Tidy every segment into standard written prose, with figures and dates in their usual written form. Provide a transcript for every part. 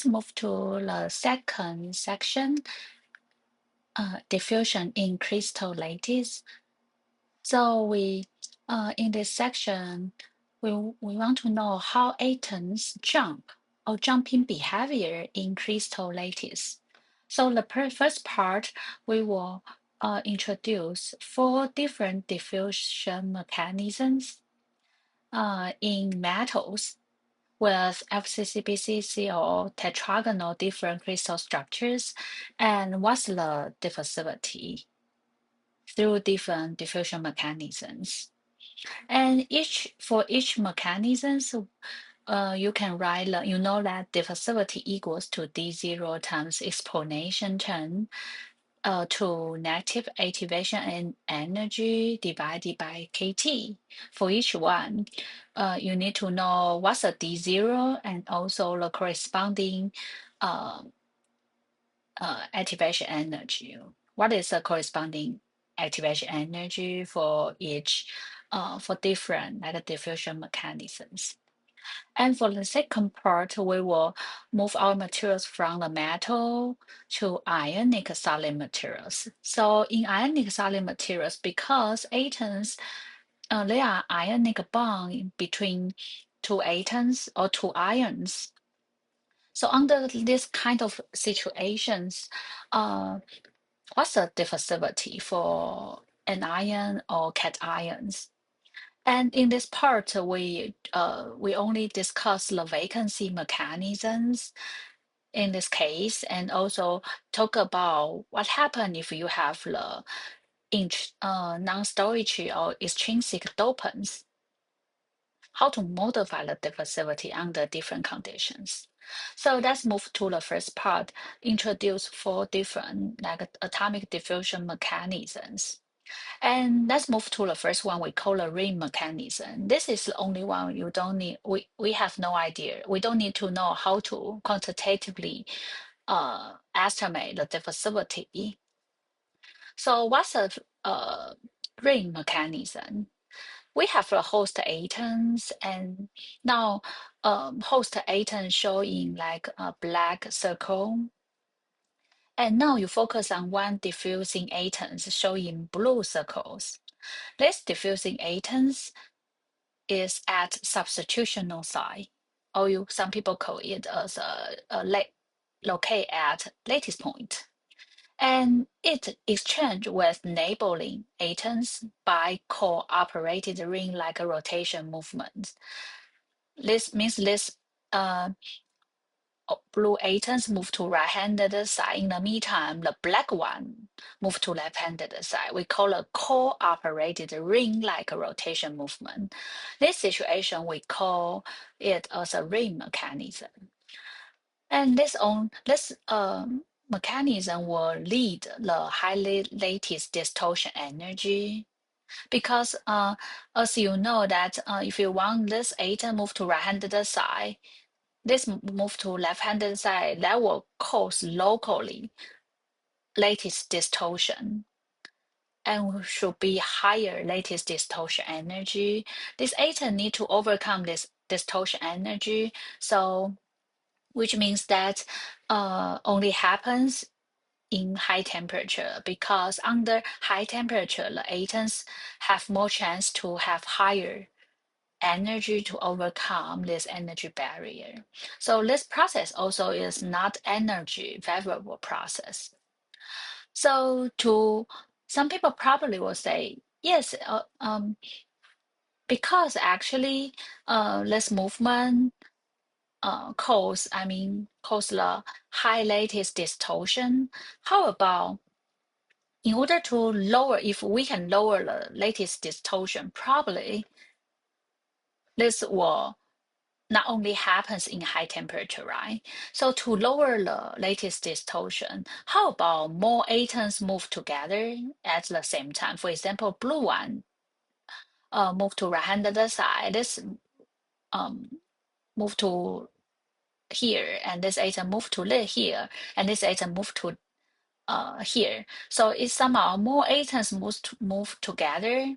let's move to the second section, diffusion in crystal lattice. So in this section, we want to know how atoms jump or jumping behavior in crystal lattice. So the first part, we will introduce 4 different diffusion mechanisms in metals with FCCBCC or tetragonal different crystal structures, and what's the diffusivity through different diffusion mechanisms. And for each mechanisms, you can write, you know that diffusivity equals to D0 times exponential term to negative activation and energy divided by KT. For each one, you need to know what's a D0 and also the corresponding uh, activation energy. What is the corresponding activation energy for each, for different like diffusion mechanisms? And for the second part, we will move our materials from the metal to ionic solid materials. So in ionic solid materials, because atoms, there are ionic bond between 2 atoms or 2 ions. So under this kind of situations, uh, what's the diffusivity for an ion or cations? And in this part, we only discuss the vacancy mechanisms in this case, and also talk about what happens if you have the non-storage or extrinsic dopants, how to modify the diffusivity under different conditions. So let's move to the first part, introduce 4 different like atomic diffusion mechanisms. And let's move to the first one we call the ring mechanism. This is the only one you don't need, we have no idea. We don't need to know how to quantitatively estimate the diffusivity. So what's a ring mechanism? We have the host atoms, and now host atoms showing like a black circle. And now you focus on one diffusing atoms showing blue circles. This diffusing atoms is at substitutional site, or some people call it as locate at lattice point. And it exchange with neighboring atoms by cooperated ring-like rotation movements. This means this blue atoms move to right-handed side. In the meantime, the black one move to left-handed side. We call a cooperated ring-like rotation movement. This situation, we call it as a ring mechanism. And this mechanism will lead the highly lattice distortion energy. Because as you know that if you want this atom move to right-handed side, this move to left-handed side, that will cause locally lattice distortion and should be higher lattice distortion energy. This atom need to overcome this distortion energy, so which means that only happens in high temperature, because under high temperature, the atoms have more chance to have higher energy to overcome this energy barrier. So this process also is not energy favorable process. So some people probably will say, yes, because actually this movement cause the high lattice distortion. How about in order to lower, if we can lower the lattice distortion, probably this will not only happens in high temperature, right? So to lower the lattice distortion, how about more atoms move together at the same time? For example, blue one move to right-handed side, this um, move to here, and this atom move to here, and this atom move to here. So it's somehow more atoms move together,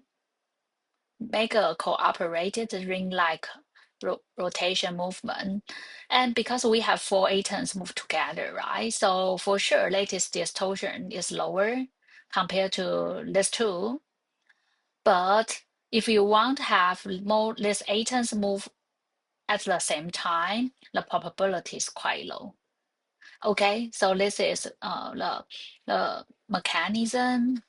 make a cooperated ring-like rotation movement. And because we have four atoms moved together, right? So for sure, lattice distortion is lower compared to these two. But if you want to have more these atoms move at the same time, the probability is quite low. Okay, so this is the mechanism.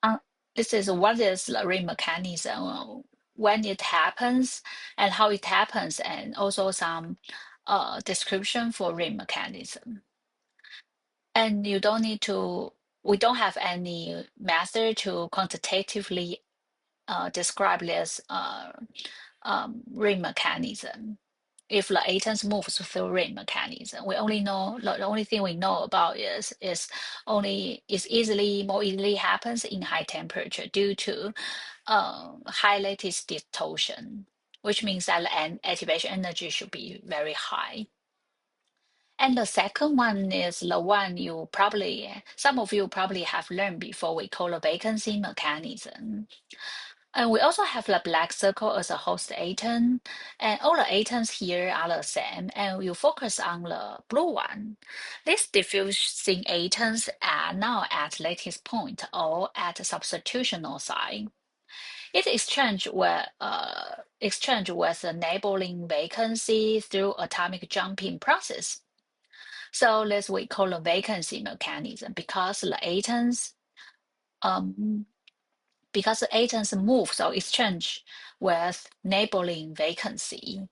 Uh, this is what is the ring mechanism, when it happens and how it happens, and also some description for ring mechanism. And you don't need to. We don't have any method to quantitatively describe this ring mechanism. If the atoms moves through ring mechanism, we only know the only thing we know about is more easily happens in high temperature due to high lattice distortion, which means that the activation energy should be very high. And the second one is the one some of you probably have learned before. We call the vacancy mechanism. And we also have the black circle as a host atom, and all the atoms here are the same, and you focus on the blue one. These diffusing atoms are now at lattice point or at substitutional site. It exchange with enabling vacancy through atomic jumping process. So this we call the vacancy mechanism um, because the atoms move, so exchange with neighboring vacancy.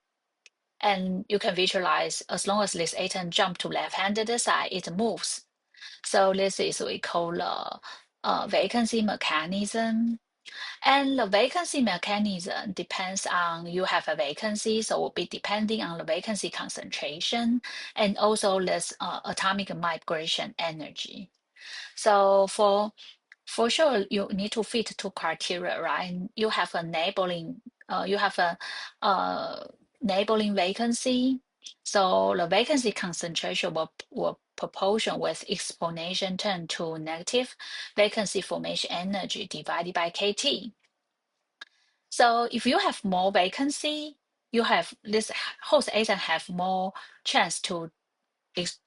And you can visualize as long as this atom jump to left-handed side, it moves. So this is we call the vacancy mechanism. And the vacancy mechanism depends on you have a vacancy, so it will be depending on the vacancy concentration and also this atomic migration energy. So for sure, you need to fit two criteria, right? You have a neighboring vacancy. So the vacancy concentration will proportion with exponential turn to negative vacancy formation energy divided by KT. So if you have more vacancy, you have this host atom have more chance to ex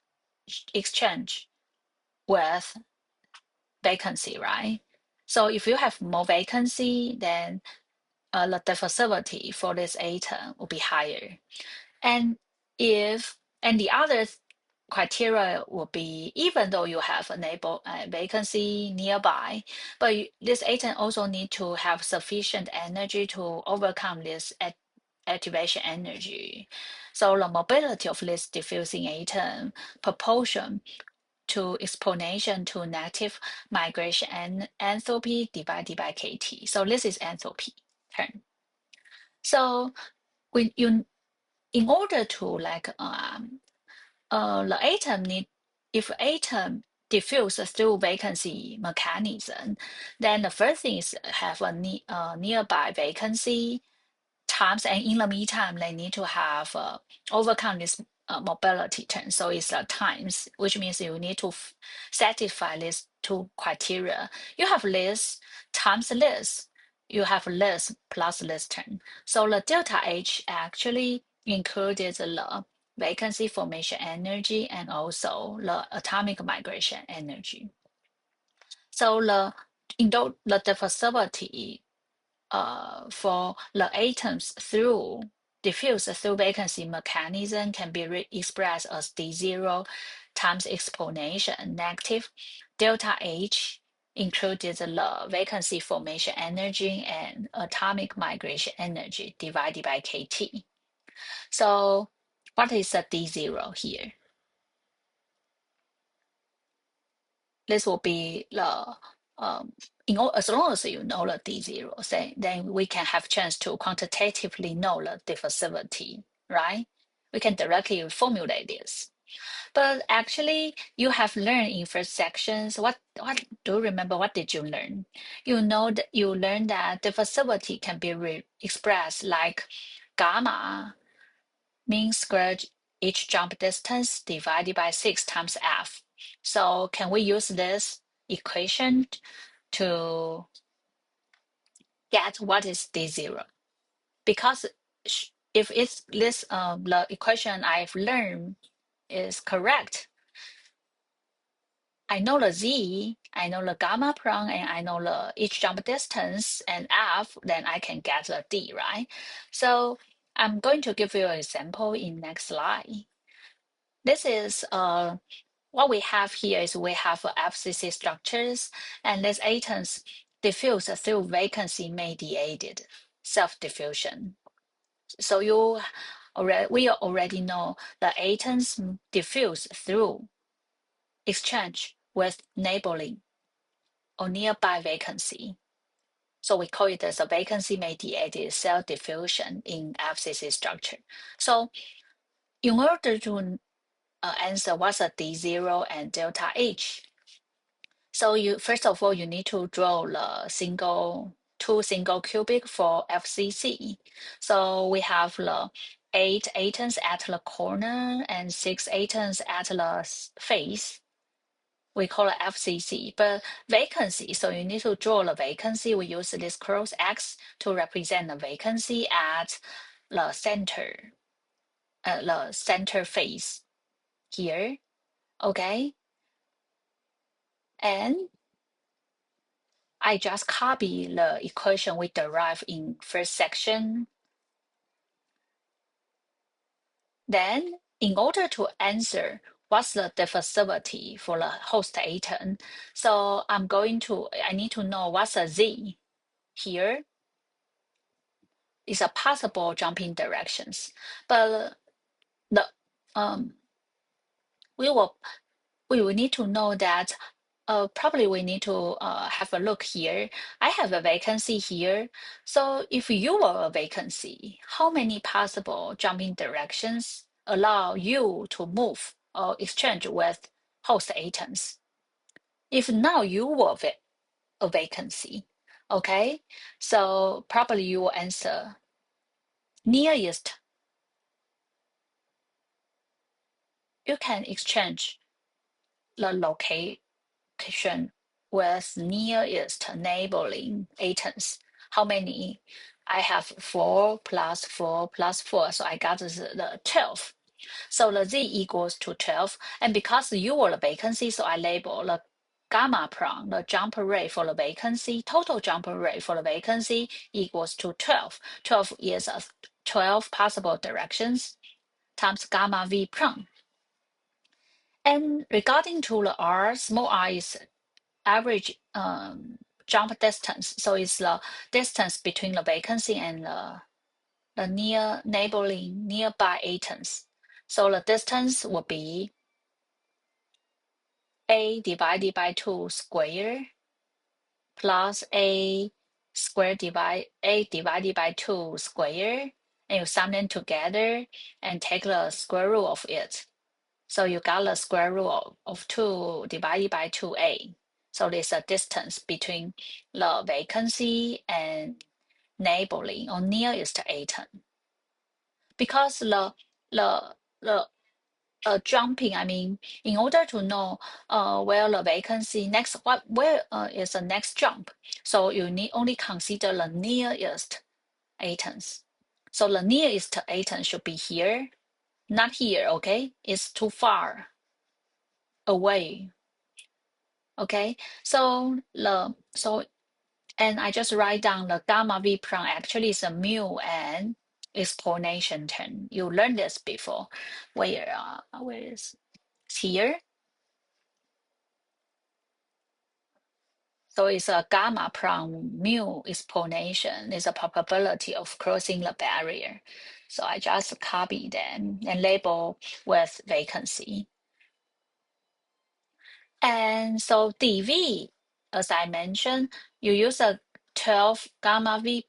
exchange with vacancy, right? So if you have more vacancy, then the diffusivity for this atom will be higher. And the other criteria will be even though you have a neighbor vacancy nearby, but this atom also need to have sufficient energy to overcome this activation energy. So the mobility of this diffusing atom proportion to exponential to negative migration and enthalpy divided by KT. So this is enthalpy term. So when you, in order to the atom need, if atom diffuse through vacancy mechanism, then the first thing is have a nearby vacancy times, and in the meantime, they need to have overcome this mobility term. So it's times, which means you need to satisfy these two criteria. You have this times this, you have this plus this term. So the delta H actually included the vacancy formation energy and also the atomic migration energy. So the diffusivity for the atoms through diffuse through vacancy mechanism can be expressed as D0 times exponential negative delta H included the vacancy formation energy and atomic migration energy divided by KT. So what is the D0 here? This will be the as long as you know the D0, then we can have chance to quantitatively know the diffusivity, right? We can directly formulate this. But actually, you have learned in first sections. What do you remember? What did you learn? You know that you learned that diffusivity can be expressed like gamma mean squared each jump distance divided by 6 times f. So can we use this equation to get what is D0? Because if it's this the equation I've learned is correct, I know the z, I know the gamma prong, and I know the each jump distance and f, then I can get the d, right? So I'm going to give you an example in next slide. This is what we have here is we have FCC structures, and these atoms diffuse through vacancy mediated self-diffusion. So we already know the atoms diffuse through exchange with neighboring or nearby vacancy. So we call it as a vacancy mediated cell diffusion in FCC structure. So in order to answer what's a D0 and delta H, so you first of all you need to draw the two single cubic for FCC. So we have the 8 atoms at the corner and 6 atoms at the face. We call it FCC, but vacancy. So you need to draw the vacancy. We use this cross X to represent the vacancy at the center face here. Okay, and I just copy the equation we derived in first section. Then, in order to answer what's the diffusivity for the host atom, so I need to know what's a z here. Is a possible jumping directions, but the we will need to know that probably we need to have a look here. I have a vacancy here. So if you were a vacancy, how many possible jumping directions allow you to move or exchange with host atoms? If now you were a vacancy, okay? So probably you will answer nearest. You can exchange the location with nearest neighboring atoms. How many? I have 4 plus 4 plus 4, so I got the 12. So the z equals to 12, and because you were the vacancy, so I label the gamma prong, the jump rate for the vacancy, total jump rate for the vacancy equals to 12. 12 is 12 possible directions times gamma v prong. And regarding to the r, small r is average jump distance. So it's the distance between the vacancy and the nearby atoms. So the distance will be a divided by 2 square plus a square divided by 2 square, and you sum them together and take the square root of it. So you got the square root of 2 divided by 2a. So there's a distance between the vacancy and neighboring or nearest atom. Because the jumping, I mean, in order to know where the vacancy where is the next jump, so you need only consider the nearest atoms. So the nearest atom should be here, not here, okay? It's too far away. Okay, and I just write down the gamma v prime actually is a mu and explanation term. You learned this before. Where is it's here? So it's a gamma prime mu explanation. It's a probability of crossing the barrier. So I just copy them and label with vacancy. And so dV, as I mentioned, you use a 12 gamma v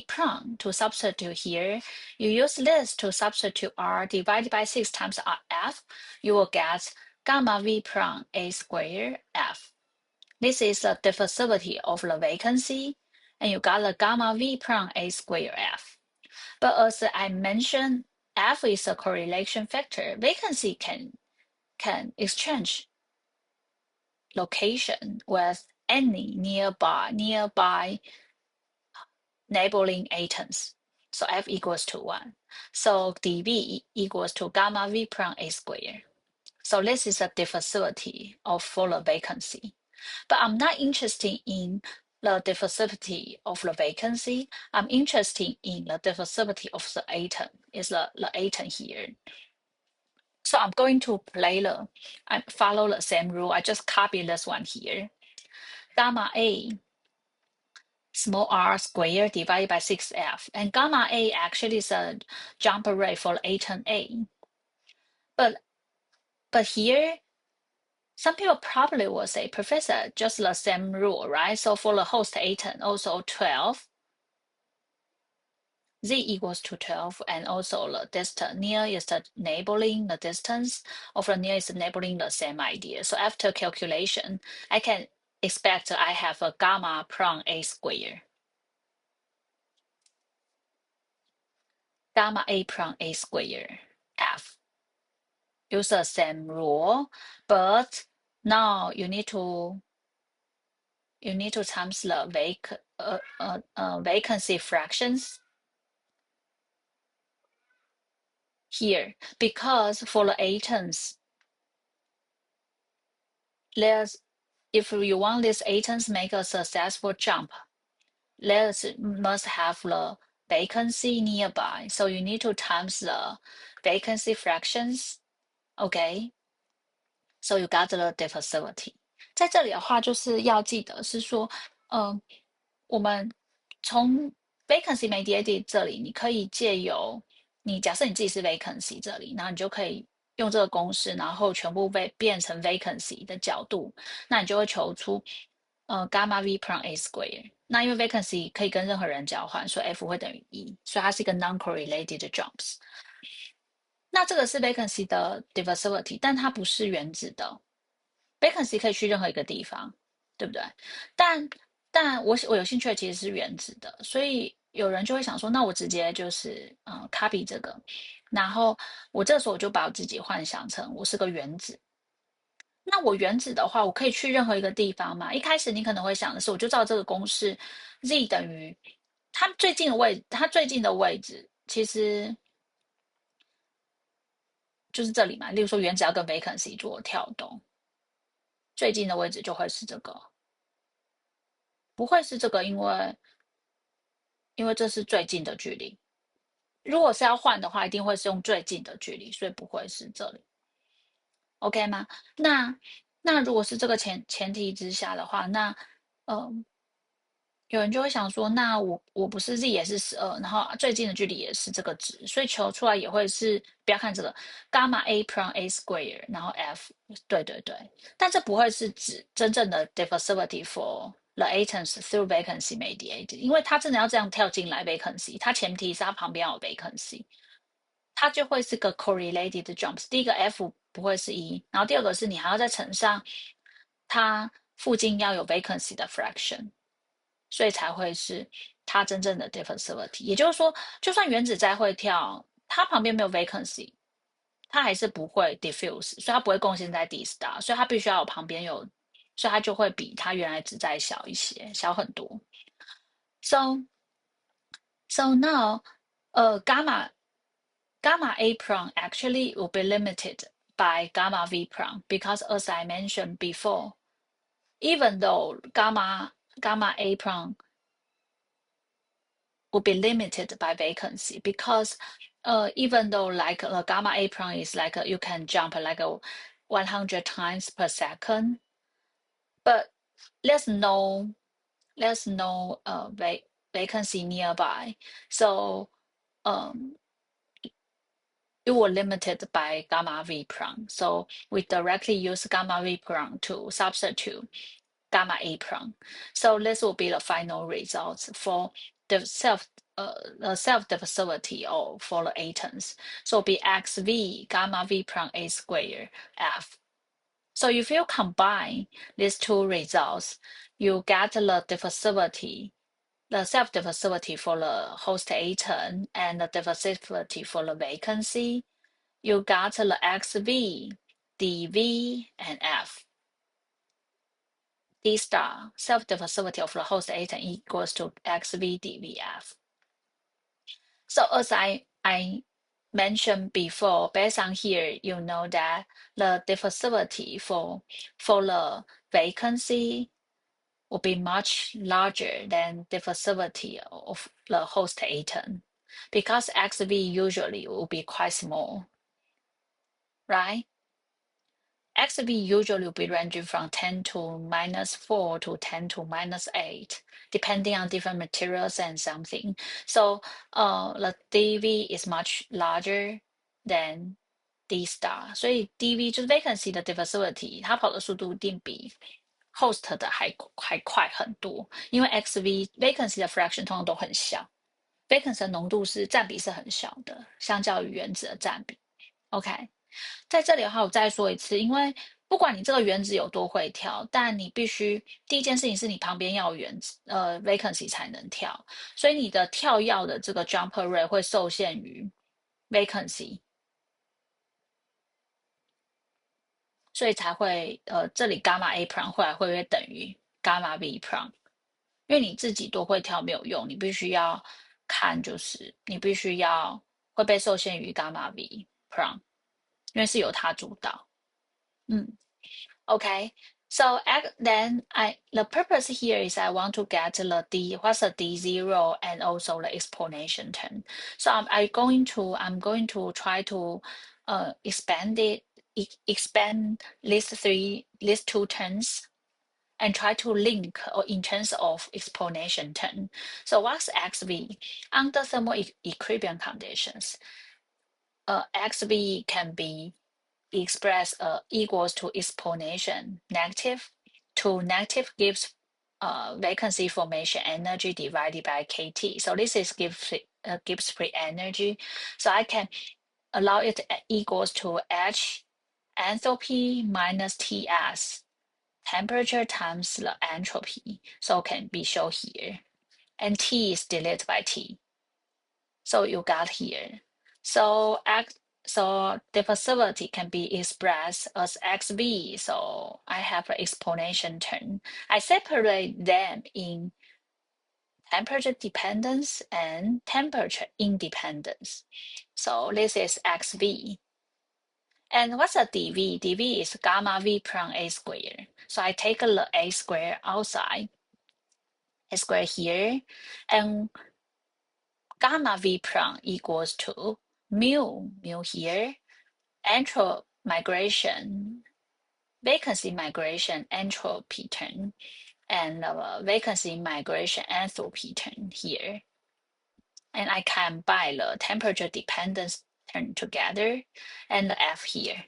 prime to substitute here. You use this to substitute r divided by 6 times f. You will get gamma v prime a squared f. This is the diffusivity of the vacancy, and you got the gamma v prime a squared f. But as I mentioned, f is a correlation factor. Vacancy can exchange location with any nearby neighboring atoms. So F equals to 1. So dV equals to gamma V prime A squared. So this is the diffusivity for the vacancy. But I'm not interested in the diffusivity of the vacancy. I'm interested in the diffusivity of the atom. Is the atom here. So I'm going to I follow the same rule. I just copy this one here. Gamma A small r squared divided by 6F. And gamma A actually is a jump rate for atom A. But here, some people probably will say, Professor, just the same rule, right? So for the host atom, also 12, Z equals to 12, and also the distance near is the neighboring, the distance of the near is neighboring the same idea. So after calculation, I can expect I have a gamma prime A squared. Gamma A prime A squared F. Use the same rule, but now you need to times the vacancy fractions here, because for the atoms, if you want these atoms make a successful jump, must have the vacancy nearby. So you need to times the vacancy fractions. Okay, so you got the diffusivity. 在这里的话，就是要记得是说，我们从 vacancy mediated 这里，你可以借由假设你自己是 vacancy 这里，然后你就可以用这个公式，然后全部变成 vacancy 的角度，那你就会求出gamma v prime a square。那因为 vacancy 可以跟任何人交换，所以 F 会等于1，所以它是一个 non-correlated jumps。那这个是 vacancy 的 diffusivity，但它不是原子的。vacancy 可以去任何一个地方，对不对？但我有兴趣的其实是原子的，所以有人就会想说，那我直接就是copy 这个，然后我这时候我就把我自己幻想成我是个原子。那我原子的话，我可以去任何一个地方嘛？一开始你可能会想的是，我就照这个公式，Z 等于它最近的位置其实就是这里嘛。例如说，原子要跟 vacancy 做跳动，最近的位置就会是这个。不会是这个，因为这是最近的距离。如果是要换的话，一定会是用最近的距离，所以不会是这里。OK 吗？那如果是这个前提之下的话，那有人就会想说，那我不是 Z 也是12，然后最近的距离也是这个值，所以求出来也会是，不要看这个 gamma A prime A square，然后 F， 对对对，但这不会是指真正的 diffusivity for the atoms through vacancy mediated，因为它真的要这样跳进来 vacancy，它前提是它旁边有 vacancy，它就会是个 correlated jumps。第一个 F 不会是1，然后第二个是你还要再乘上它附近要有 vacancy 的 fraction。所以才会是它真正的 diffusivity。也就是说，就算原子再会跳，它旁边没有 vacancy，它还是不会 diffuse，所以它不会贡献在 D star，所以它必须要有旁边有，所以它就会比它原来值再小一些，小很多。So now, gamma A prime actually will be limited by gamma V prime because, as I mentioned before, even though gamma A prime will be limited by vacancy because even though like the gamma A prime is like you can jump like 100 times per second, but there's no vacancy nearby, so um, it was limited by gamma V prime. So we directly use gamma V prime to substitute gamma A prime. So this will be the final results for the self diffusivity of for the atoms. So it'll be xv gamma V prime A square F. So if you combine these two results, you get the diffusivity, the self diffusivity for the host atom and the diffusivity for the vacancy. You got the xv, dv, and f. D star self diffusivity of the host atom equals to xv dvf. So as I mentioned before, based on here, you know that the diffusivity for the vacancy will be much larger than diffusivity of the host atom because XV usually will be quite small, right? XV usually will be ranging from 10 to minus 4 to 10 to minus 8, depending on different materials and something. So the dV is much larger than D star，所以 dV 就是 vacancy 的 diffusivity，它跑的速度一定比 host 的还快很多，因为 XV vacancy 的 fraction 通常都很小，vacancy 的浓度占比是很小的，相较于原子的占比。OK。在这里的话，我再说一次，因为不管你这个原子有多会跳，但你必须第一件事情是你旁边要有原子vacancy 才能跳，所以你的跳跃的这个 jumper rate 会受限于 vacancy，所以才会这里 gamma a prime 后来会不会等于 gamma v prime？因为你自己多会跳没有用，你必须要看，就是你必须要会被受限于 gamma v prime，因为是由它主导。Okay. So then the purpose here is I want to get the what's the D0 and also the explanation term. So I'm going to try to expand these two terms and try to link or in terms of explanation term. So what's XV? Under thermal equilibrium conditions, XV can be express equals to explanation negative. To negative gives vacancy formation energy divided by kT. So this is Gibbs free energy. So I can allow it equals to H enthalpy minus Ts temperature times the entropy. So can be shown here. And T is deleted by T. So you got here. So diffusivity can be expressed as XV. So I have an explanation term. I separate them in temperature dependence and temperature independence. So this is XV. And what's a dV? dV is gamma V prime A squared. So I take the A squared outside, A squared here, and gamma V prime equals to mu here, entropy migration, vacancy migration entropy term, and vacancy migration enthalpy term here. And I combine the temperature dependence term together and the F here.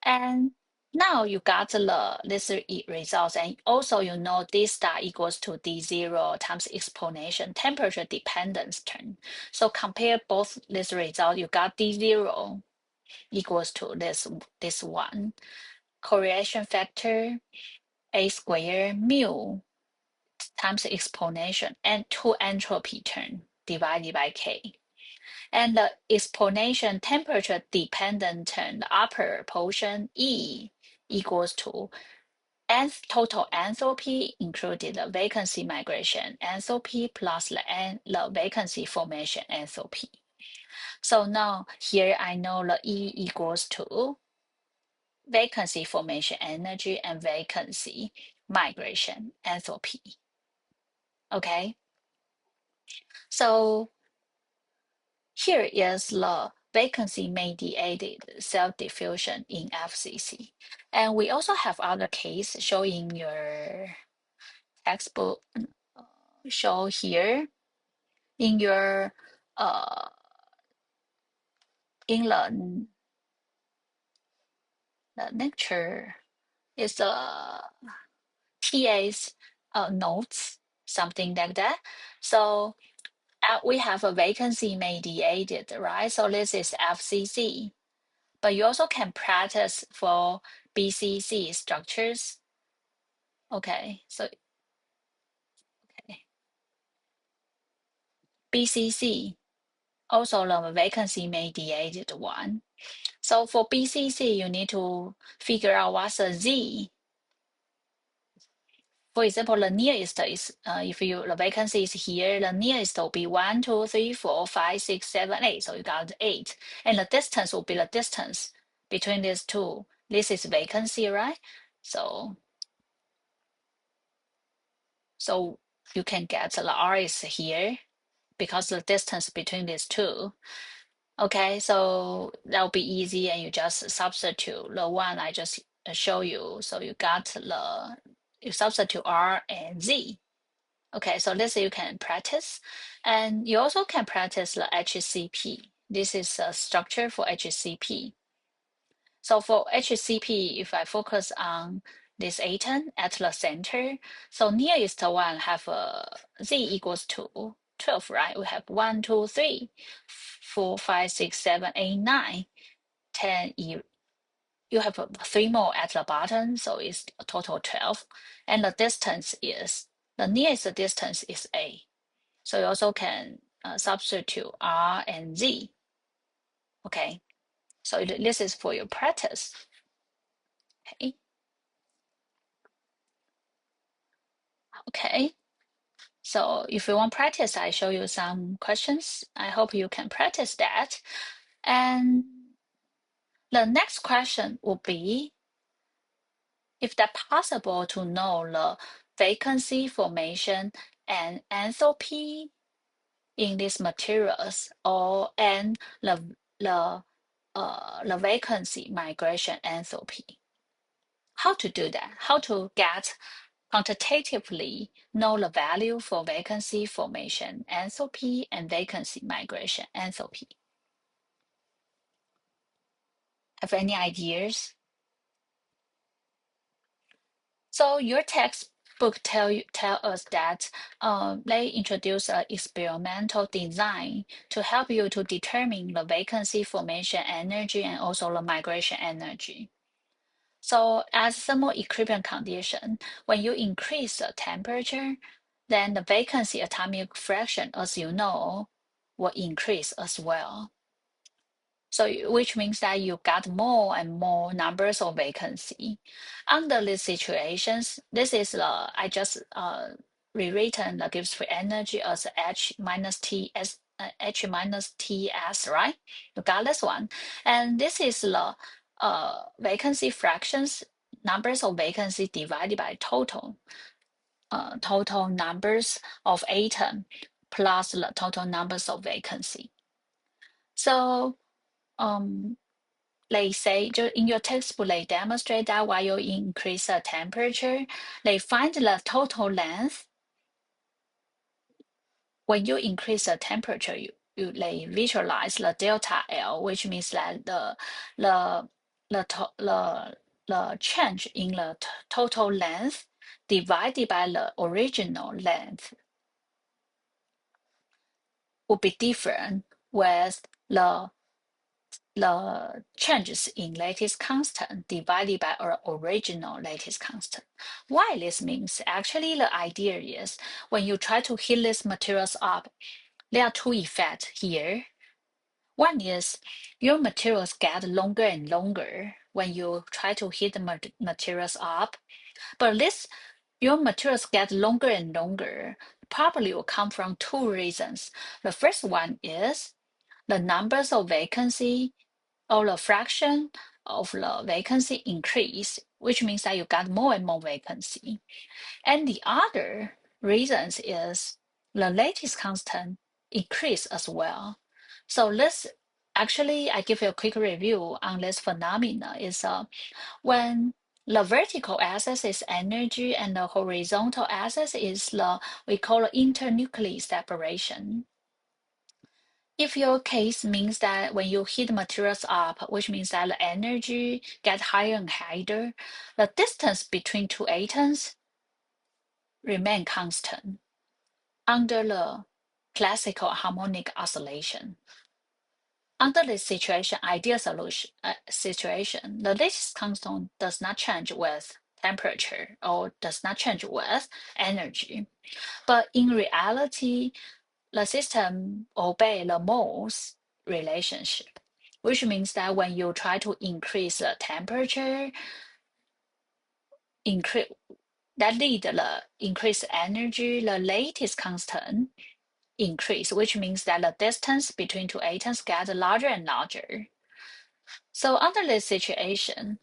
And now you got this results, and also you know D star equals to D0 times explanation temperature dependence term. So compare both this result, you got D0 equals to this one. Correlation factor A squared mu times explanation and 2 entropy term divided by K. And the explanation temperature dependent term, the upper portion E equals to total enthalpy included the vacancy migration enthalpy plus the vacancy formation enthalpy. So now here I know the E equals to vacancy formation energy and vacancy migration enthalpy. Okay, so here is the vacancy mediated self-diffusion in FCC. And we also have other case showing your textbook, show here in your in the lecture is the TA's notes, something like that. So we have a vacancy mediated, right? So this is FCC, but you also can practice for BCC structures. Okay, so okay. BCC, also the vacancy mediated one. So for BCC, you need to figure out what's a Z For example, the nearest is if the vacancy is here, the nearest will be 1, 2, 3, 4, 5, 6, 7, 8. So you got 8. And the distance will be the distance between these two. This is vacancy, right? So you can get the R is here because the distance between these two. Okay, so that'll be easy, and you just substitute the one I just show you. So you substitute R and Z. Okay, so let's say you can practice, and you also can practice the HCP. This is a structure for HCP. So for HCP, if I focus on this atom at the center, so nearest one have a Z equals to 12, right? We have 1, 2, 3, 4, 5, 6, 7, 8, 9, 10. You have three more at the bottom, so it's a total 12. And the nearest distance is A. So you also can substitute R and Z. Okay, so this is for your practice. Okay. Okay. So if you want practice, I show you some questions. I hope you can practice that. And the next question would be, if that possible to know the vacancy formation and enthalpy in these materials, or and the vacancy migration enthalpy. How to do that? How to get quantitatively know the value for vacancy formation enthalpy and vacancy migration enthalpy? Have any ideas? So your textbook tell us that they introduce an experimental design to help you to determine the vacancy formation energy and also the migration energy. So as thermal equilibrium condition, when you increase the temperature, then the vacancy atomic fraction, as you know, will increase as well. So which means that you got more and more numbers of vacancy. Under these situations, this is I just rewritten the Gibbs free energy as H minus Ts, H minus Ts, right? You got this one. And this is the vacancy fractions, numbers of vacancy divided by total numbers of atom plus the total numbers of vacancy. So they say, in your textbook, they demonstrate that while you increase the temperature, they find the total length. When you increase the temperature, they visualize the delta L, which means that the change in the total length divided by the original length would be different with the changes in lattice constant divided by our original lattice constant. Why this means? Actually, the idea is when you try to heat these materials up, there are two effects here. One is your materials get longer and longer when you try to heat the materials up, but your materials get longer and longer probably will come from two reasons. The first one is the numbers of vacancy or the fraction of the vacancy increase, which means that you got more and more vacancy. And the other reasons is the lattice constant increase as well. So I give you a quick review on this phenomena is when the vertical axis is energy and the horizontal axis is we call it internuclear separation. If your case means that when you heat materials up, which means that the energy get higher and higher, the distance between two atoms remain constant under the classical harmonic oscillation. Under this ideal situation, the lattice constant does not change with temperature or does not change with energy. But in reality, the system obeys the moles relationship, which means that when you try to increase the temperature, that lead the increased energy, the lattice constant increase, which means that the distance between two atoms gets larger and larger. So under this situation,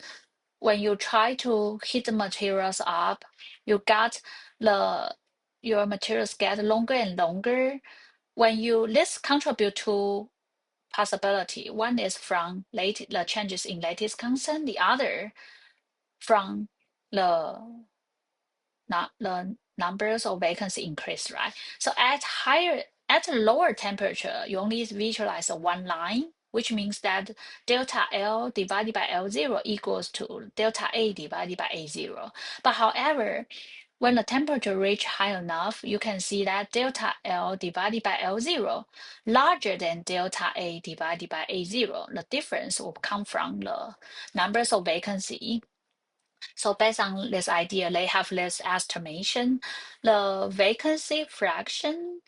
when you try to heat the materials up, you got your materials get longer and longer. This contribute to possibility. One is from the changes in lattice constant, the other from the numbers of vacancy increase, right? So at a lower temperature, you only visualize one line, which means that delta L divided by L0 equals to delta A divided by A0. But however, when the temperature reach high enough, you can see that delta L divided by L0 larger than delta A divided by A0. The difference will come from the numbers of vacancy. So based on this idea, they have this estimation. The vacancy fraction,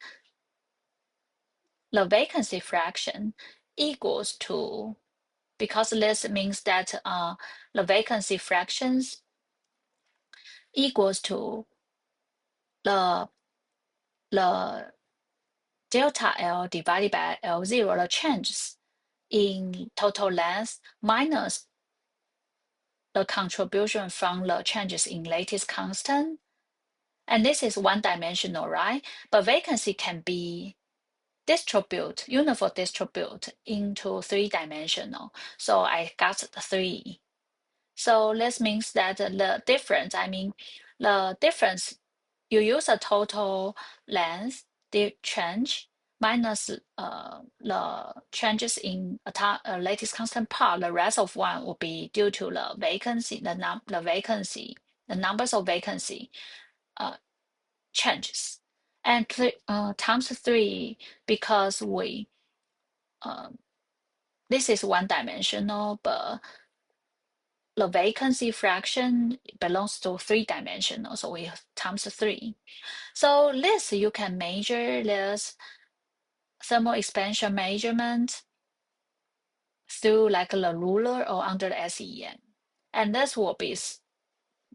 equals to, because this means that the vacancy fractions equals to the delta L divided by L0, the changes in total length minus the contribution from the changes in lattice constant. And this is one-dimensional, right? But vacancy can be uniform distribute into three-dimensional. So I got 3. So this means that the difference, you use a total length, the change, minus the changes in lattice constant part. The rest of one will be due to the vacancy, the numbers of vacancy changes. And times 3, because this is one-dimensional, but the vacancy fraction belongs to three-dimensional, so we times 3. So this, you can measure this thermal expansion measurement through like the ruler or under the SEM. And this will be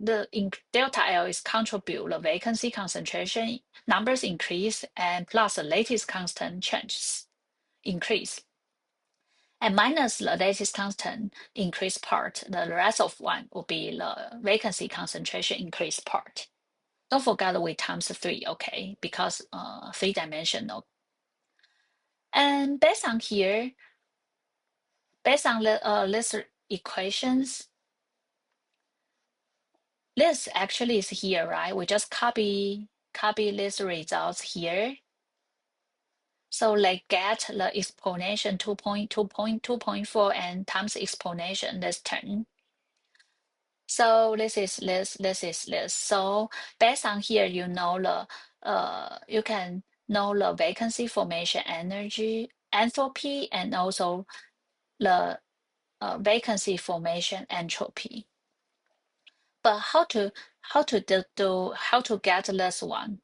delta L is contribute the vacancy concentration numbers increase, and plus the lattice constant changes increase. And minus the lattice constant increase part, the rest of one will be the vacancy concentration increase part. Don't forget we times 3, okay, because three-dimensional. And based on the list equations, this actually is here, right? We just copy these results here. So they get the explanation 2.4 and times explanation this term. So this is this. So based on here, you can know the vacancy formation energy, enthalpy, and also the vacancy formation entropy. But how to get this one?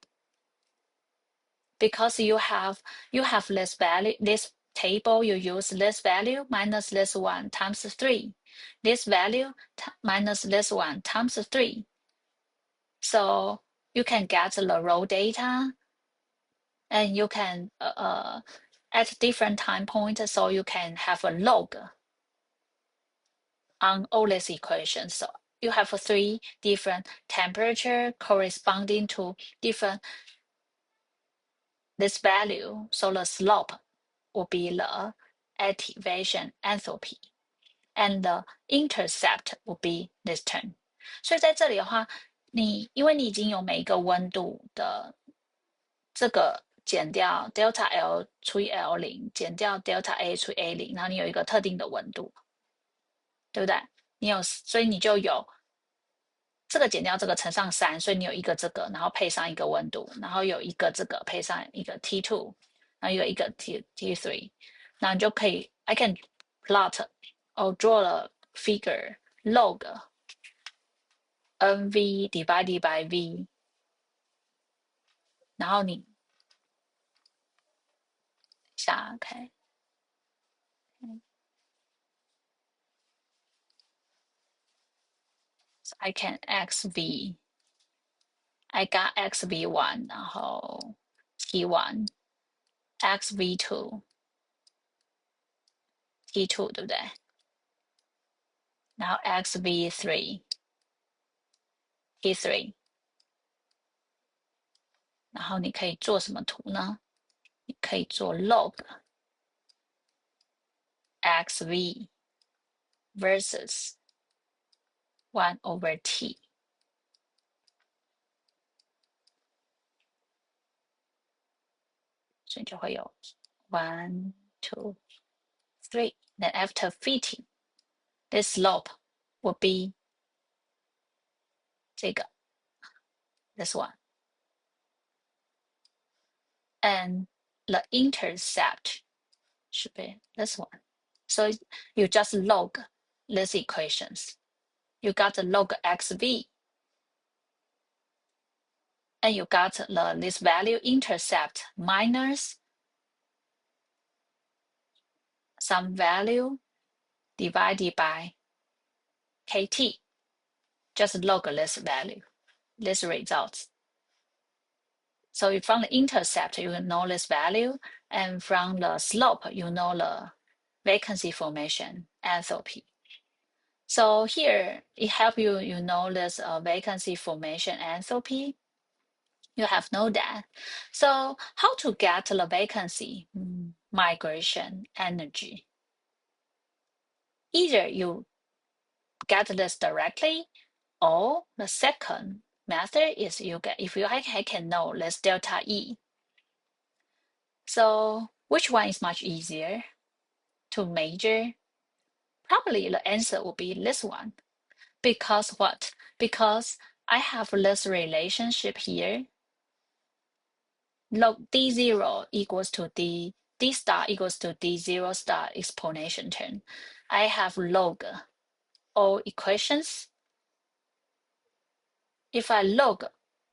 Because you have this value, this table, you use this value minus this one times 3, this value minus this one times 3. So you can get the raw data, and you can at different time points, so you can have a log on all these equations. So you have 3 different temperature corresponding to different this value. So the slope will be the activation enthalpy, and the intercept will be this term. 所以在这里的话，因为你已经有每一个温度的这个减掉 delta L 除以 L0，减掉 delta A 除以 A0，然后你有一个特定的温度，对不对？所以你就有这个减掉这个乘上3，所以你有一个这个，然后配上一个温度，然后有一个这个配上一个 T2，然后有一个 T3，然后你就可以 I can plot or draw a figure log NV divided by V， 然后你下 OK， so I can XV I got xv1，然后 t1 xv2 t2，对不对？然后 xv3 t3，然后你可以做什么图呢？你可以做 log xv versus 1/t，所以就会有 1, 2, 3. Then after fitting, this slope will be 这个 this one, and the intercept should be this one. So you just log these equations. You got the log xv, and you got this value intercept minus some value divided by kt. Just log this value, this results. So from the intercept, you know this value, and from the slope, you know the vacancy formation enthalpy. So here, it helps you, you know this vacancy formation enthalpy. You have know that. So how to get the vacancy migration energy? Either you get this directly, or the second method is you get, if I can know this delta E. So which one is much easier to measure? Probably the answer will be this one. Because what? Because I have this relationship here. Log D0 equals to D star equals to D0 star exponential term. I have log all equations. If I log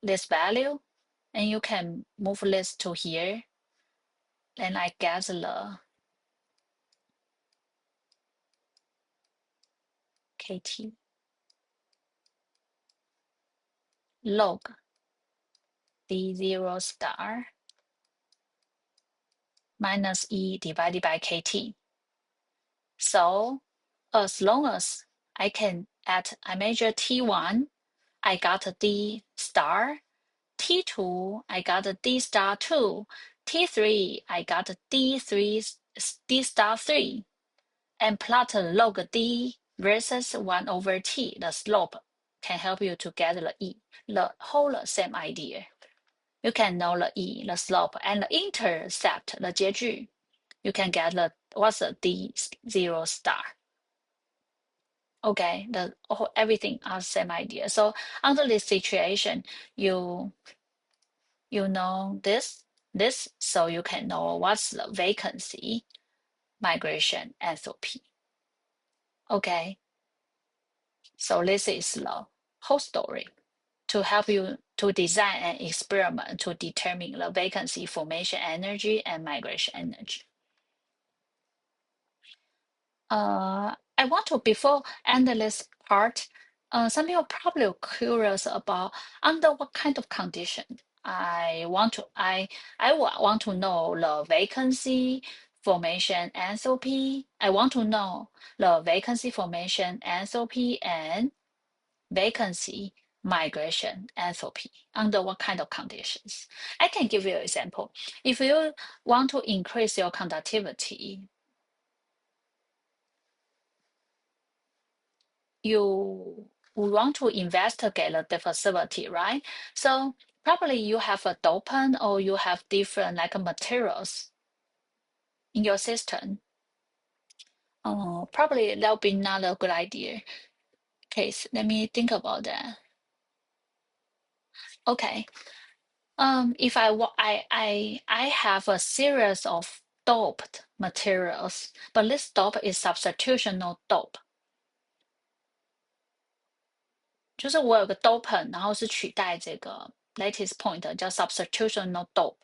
this value, and you can move this to here, then I get the KT log D0 star minus E divided by KT. So as long as I measure T1, I got a D star. T2, I got a D star 2. T3, I got a D star 3. And plot log D versus 1/t, the slope can help you to get the E, the whole same idea. You can know the E, the slope, and the intercept, the 截距. You can get what's the D0 star. Okay, everything are same idea. So under this situation, you know this, so you can know what's the vacancy migration enthalpy. Okay, so this is the whole story to help you to design an experiment to determine the vacancy formation energy and migration energy. I want to, before end this part, some people probably are curious about under what kind of condition I want to know the vacancy formation enthalpy. I want to know the vacancy formation enthalpy and vacancy migration enthalpy under what kind of conditions. I can give you an example. If you want to increase your conductivity, you want to investigate the diffusivity, right? So probably you have a dopant or you have different like materials in your system. Probably that would be not a good idea. Okay, so let me think about that. Okay. If I have a series of doped materials, but this dope is substitutional dope. 就是我有个 dopant，然后是取代这个 lattice point 叫 substitutional dope.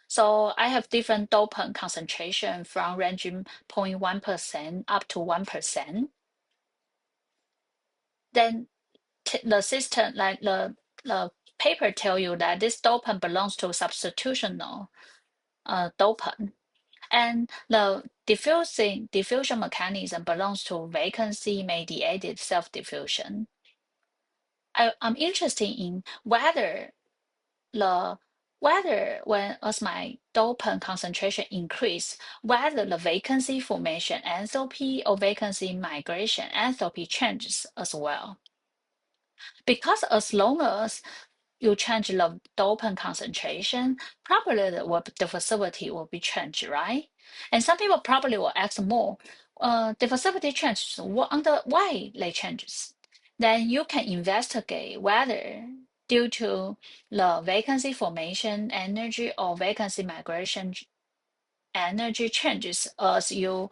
So I have different dopant concentration from ranging 0.1% up to 1%. Then the system, like the paper tell you that this dopant belongs to substitutional dopant, and the diffusion mechanism belongs to vacancy-mediated self-diffusion. I'm interested in the whether when as my dopant concentration increase, whether the vacancy formation enthalpy or vacancy migration enthalpy changes as well. Because as long as you change the dopant concentration, probably the diffusivity will be changed, right? And some people probably will ask more, diffusivity changes, why they changes? Then you can investigate whether due to the vacancy formation energy or vacancy migration energy changes as you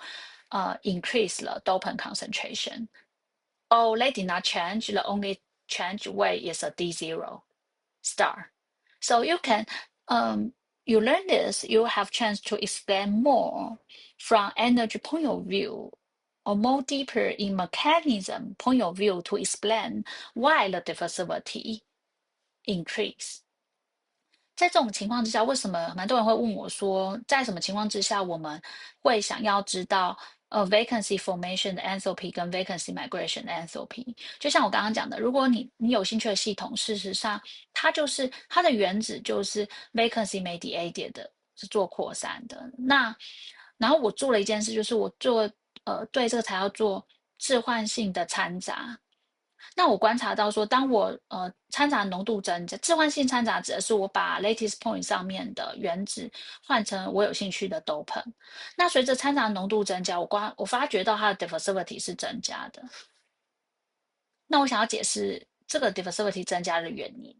increase the dopant concentration. Oh, they did not change. The only change way is a D0 star. So you can, you learn this, you have chance to explain more from energy point of view or more deeper in mechanism point of view to explain why the diffusivity increase. 在这种情况之下，为什么蛮多人会问我说，在什么情况之下我们会想要知道vacancy formation 的 enthalpy 跟 vacancy migration 的 enthalpy？就像我刚刚讲的，如果你有兴趣的系统，事实上它的原子就是 vacancy mediated 的，是做扩散的。然后我做了一件事，就是我对这个材料做置换性的掺杂。那我观察到说，当我掺杂浓度增加，置换性掺杂指的是我把 lattice point 上面的原子换成我有兴趣的 dopant。那随着掺杂浓度增加，我发觉到它的 diffusivity 是增加的。那我想要解释这个 diffusivity 增加的原因。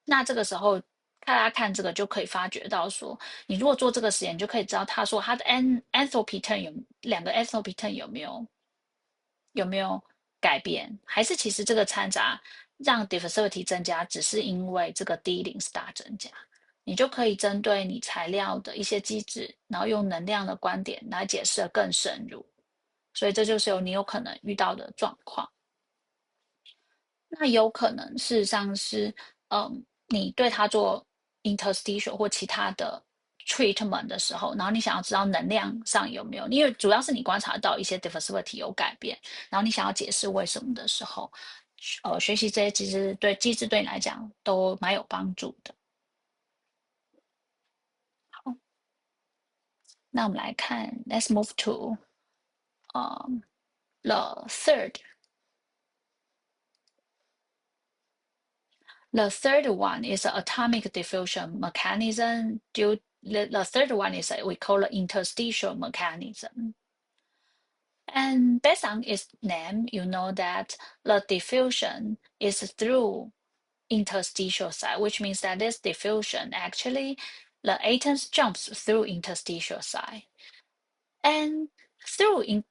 那这个时候大家看这个就可以发觉到说，你如果做这个实验，你就可以知道他说它的 enthalpy turn 两个 enthalpy turn 有没有改变？还是其实这个掺杂让 diffusivity 增加，只是因为这个 D0 star 增加？你就可以针对你材料的一些机制，然后用能量的观点来解释得更深入。所以这就是你有可能遇到的状况。那有可能事实上是，你对它做 interstitial 或其他的 treatment 的时候，然后你想要知道能量上有没有，因为主要是你观察到一些 diffusivity 有改变，然后你想要解释为什么的时候，学习这些机制对你来讲都蛮有帮助的。好，那我们来看 ，Let's move to the third. The third one is atomic diffusion mechanism. The third one is we call it interstitial mechanism. And based on its name, you know that the diffusion is through interstitial side, which means that this diffusion actually the atoms jumps through interstitial side. And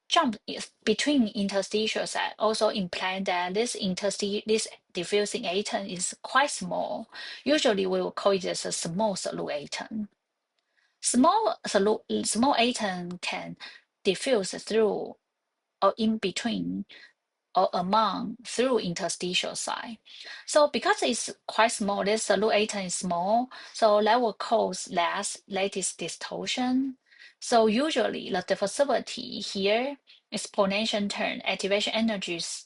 jump between interstitial side also imply that this diffusing atom is quite small. Usually we will call it as a small solute atom. Small atom can diffuse through or in between or among through interstitial side. So because it's quite small, this solute atom is small, so that will cause less lattice distortion. So usually the diffusivity here, exponential turn, activation energies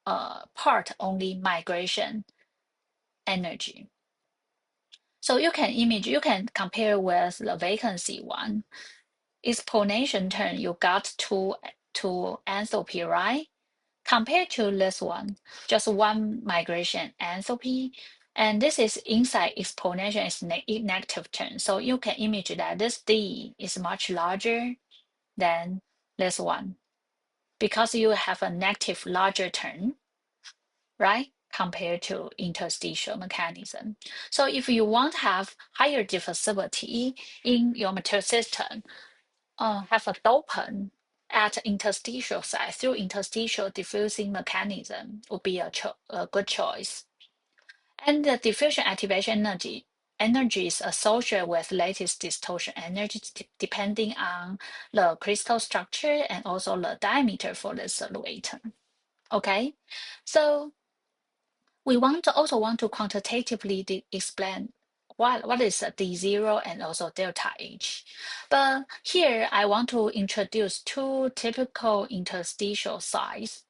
part only migration energy. So you can compare with the vacancy one. Exponential turn, you got two enthalpy, right? Compared to this one, just one migration enthalpy, and this is inside exponential is negative turn. So you can image that this D is much larger than this one because you have a negative larger turn, right? Compared to interstitial mechanism. So if you want to have higher diffusivity in your material system, have a dopant at interstitial site through interstitial diffusing mechanism would be a good choice. And the diffusion activation energy is associated with lattice distortion energy depending on the crystal structure and also the diameter for the solute atom. Okay, so We also want to quantitatively explain what is a D0 and also delta H. But here I want to introduce two typical interstitial size.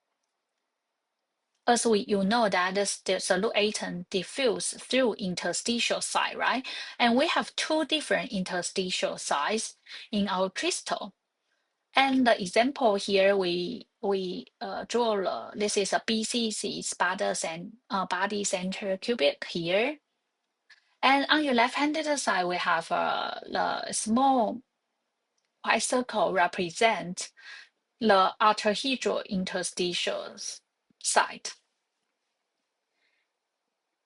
As you know that the solute atom diffuse through interstitial site, right? And we have two different interstitial sites in our crystal. And the example here, we draw this is a BCC body center cubic here. And on your left-handed side, we have the small white circle represent the octahedral interstitial site,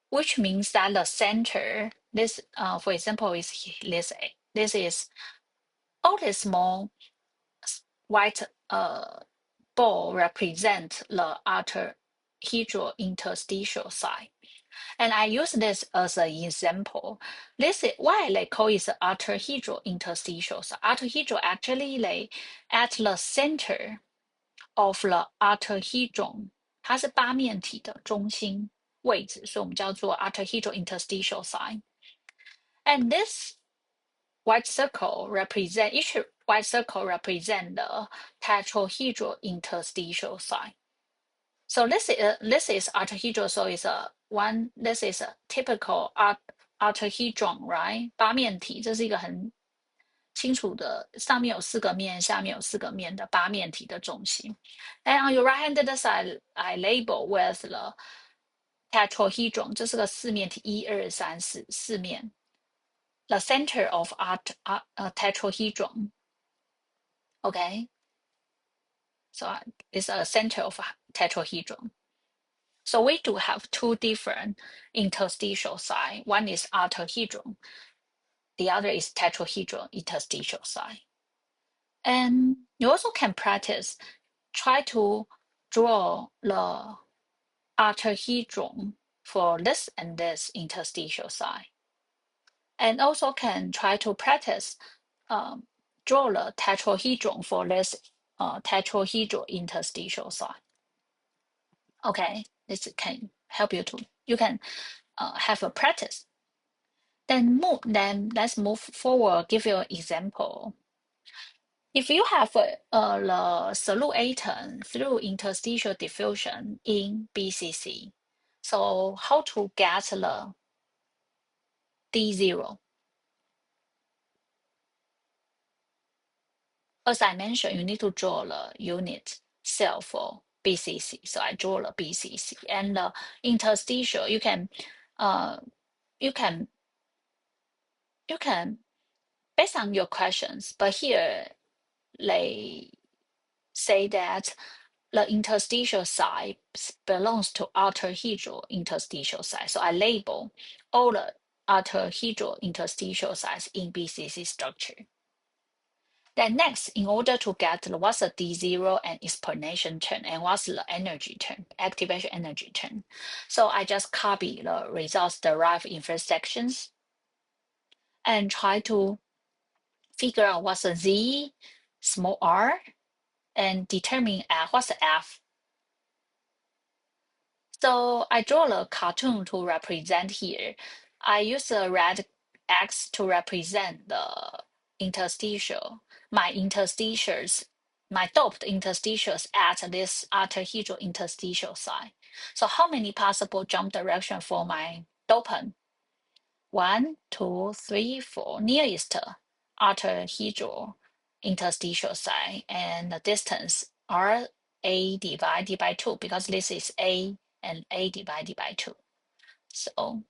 which means that the center, this, for example, is this is all the small white ball represent the octahedral interstitial site. And I use this as an example. This is why they call it octahedral interstitial site. Octahedral actually lay at the center of the octahedron，它是八面体的中心位置，所以我们叫做 octahedral interstitial site. And this white circle represent each white circle represent the tetrahedral interstitial site. So this is octahedral, so it's this is a typical octahedron, right? 八面体，这是一个很清楚的，上面有四个面，下面有四个面的八面体的中心。And on your right-handed side, I label with the tetrahedron，这是个四面体，一二三四，四面。The center of tetrahedron. Okay, so it's a center of tetrahedron. So we do have two different interstitial site. One is octahedron, the other is tetrahedral interstitial site. And you also can practice, try to draw the octahedron for this and this interstitial site. And also can try to practice draw the tetrahedron for this tetrahedral interstitial site. Okay, this can help you you can have a practice. Then let's move forward, give you an example. If you have the solute atom through interstitial diffusion in BCC, so how to get the D0? As I mentioned, you need to draw the unit cell for BCC. So I draw the BCC and the interstitial. You can based on your questions, but here they say that the interstitial site belongs to octahedral interstitial site. So I label all the octahedral interstitial sites in BCC structure. Then next, in order to get what's the D0 and explanation term and what's the energy term, activation energy term. So I just copy the results derived in first sections and try to figure out what's the Z, small r, and determine what's the F. So I draw a cartoon to represent here. I use a red X to represent the interstitial, my interstitials, my doped interstitials at this octahedral interstitial site. So how many possible jump direction for my dopant? 1, 2, 3, 4, nearest octahedral interstitial site, and the distance are A divided by 2 because this is A and A divided by 2. So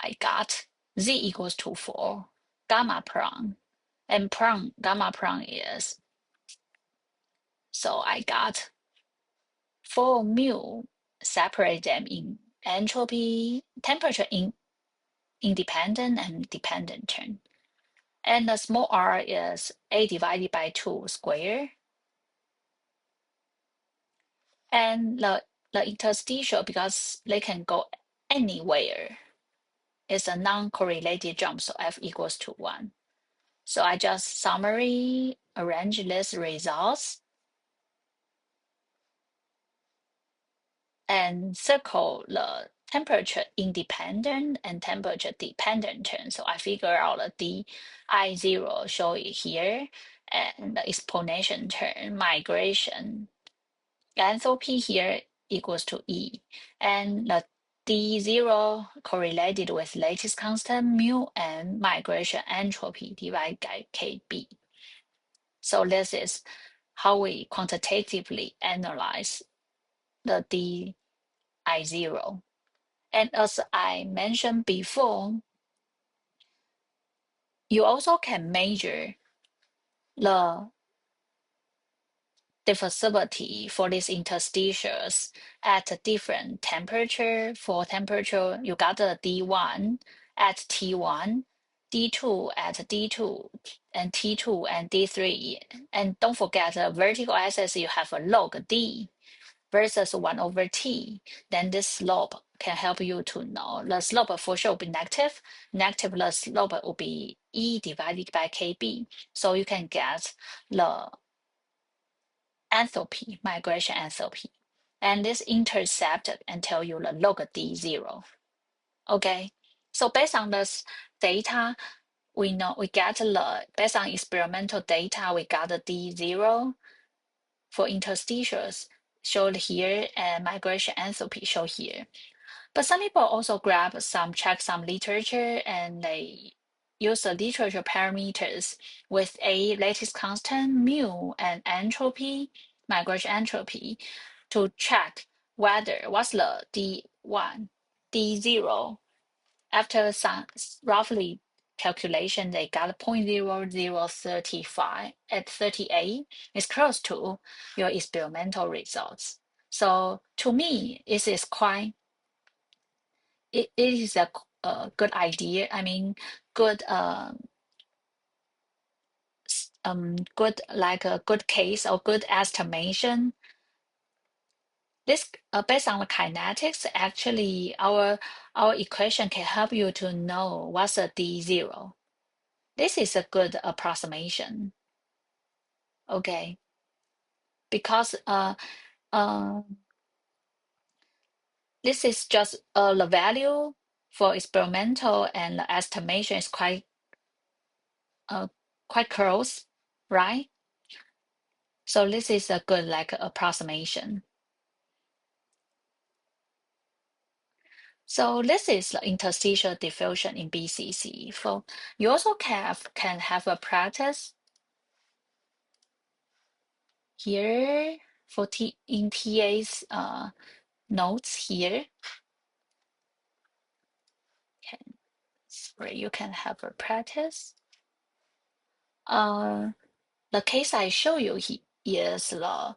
I got Z equals to 4, gamma prime, and gamma prime is, so I got 4 mu, separate them in entropy, temperature independent and dependent term. And the small r is A divided by 2 square. And the interstitial, because they can go anywhere, is a non-correlated jump, so F equals to 1. So I just summary arrange these results. and circle the temperature independent and temperature dependent term. So I figure out the I0, show it here, and the exponential term, migration enthalpy here equals to E, and the D0 correlated with lattice constant mu and migration entropy divided by KB. So this is how we quantitatively analyze the DI0. And as I mentioned before, you also can measure the diffusivity for these interstitials at a different temperature. For temperature, you got the D1 at T1, D2 at D2, and T2 and D3. And don't forget the vertical axis, you have a log D versus 1 over T. Then this slope can help you to know. The slope for sure will be negative. Negative, the slope will be E divided by KB. So you can get the enthalpy, migration enthalpy. And this intercepted and tell you the log D0. Okay, so based on this data, we know we get the, based on experimental data, we got the D0 for interstitials showed here and migration enthalpy shown here. But some people also check some literature, and they use the literature parameters with a lattice constant mu and entropy, migration entropy, to check whether what's the D1, D0. After some roughly calculation, they got 0.0035 at 38. It's close to your experimental results. So to me, it is quite it is a good idea. I mean, good good like a good case or good estimation. This based on the kinetics, actually our equation can help you to know what's a D0. This is a good approximation. Okay, because uh this is just the value for experimental, and the estimation is uh quite close, right? So this is a good like approximation. So this is the interstitial diffusion in BCC. For you also can have a practice here for in TA's notes here. Can where you can have a practice. The case I show you is the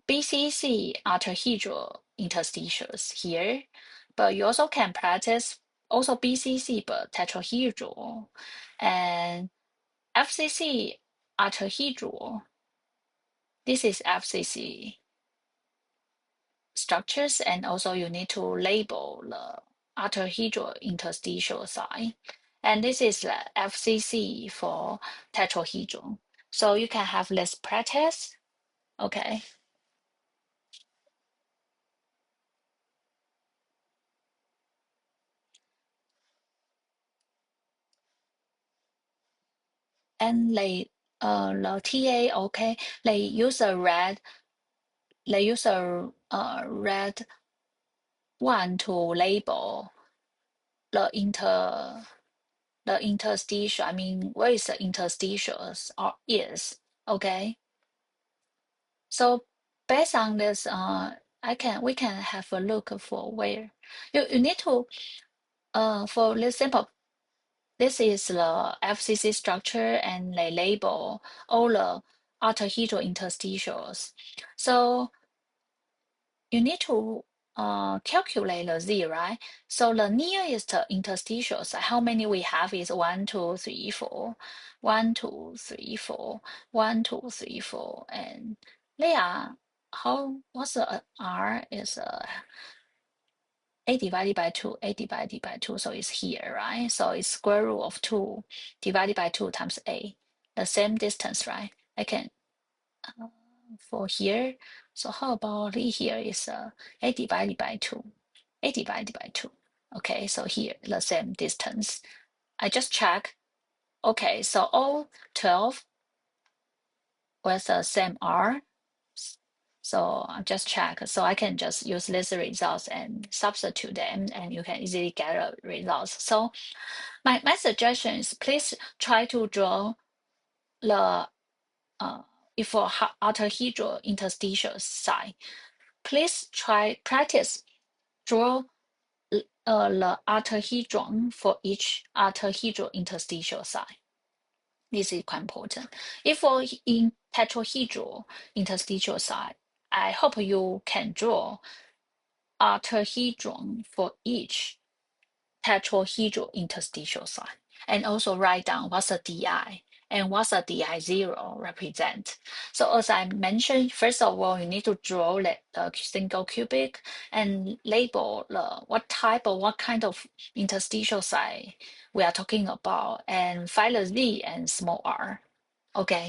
BCC arterhedral interstitials here, but you also can practice also BCC but tetrahedral, and FCC arterhedral. This is FCC structures, and also you need to label the arterhedral interstitial side. And this is the FCC for tetrahedral. So you can have this practice, okay? And the TA, okay, they use a red red one to label the interstitial. I mean, where is the interstitials or is, okay? So based on this, we can have a look for where you need to for this simple. This is the FCC structure, and they label all the arterhedral interstitials. So you need to calculate the Z, right? So the nearest interstitials, how many we have is 1, 2, 3, 4, 1, 2, 3, 4, 1, 2, 3, 4, and they are what's the R is A divided by 2, A divided by 2, so it's here, right? So it's square root of 2 divided by 2 times A, the same distance, right? I can, for here, So how about here is A divided by 2. A divided by 2. Okay, so here the same distance. I just check. Okay, so all 12 with the same R. So I just check. So I can just use these results and substitute them, and you can easily get a results. So my suggestion is please try to draw the if for octahedral interstitial side, please try practice draw the octahedron for each octahedral interstitial side. This is quite important. If for in tetrahedral interstitial side, I hope you can draw octahedron for each tetrahedral interstitial side, and also write down what's the DI and what's the DI0 represent. So as I mentioned, first of all, you need to draw the single cubic and label what type or what kind of interstitial site we are talking about, and find the Z and small r. Okay.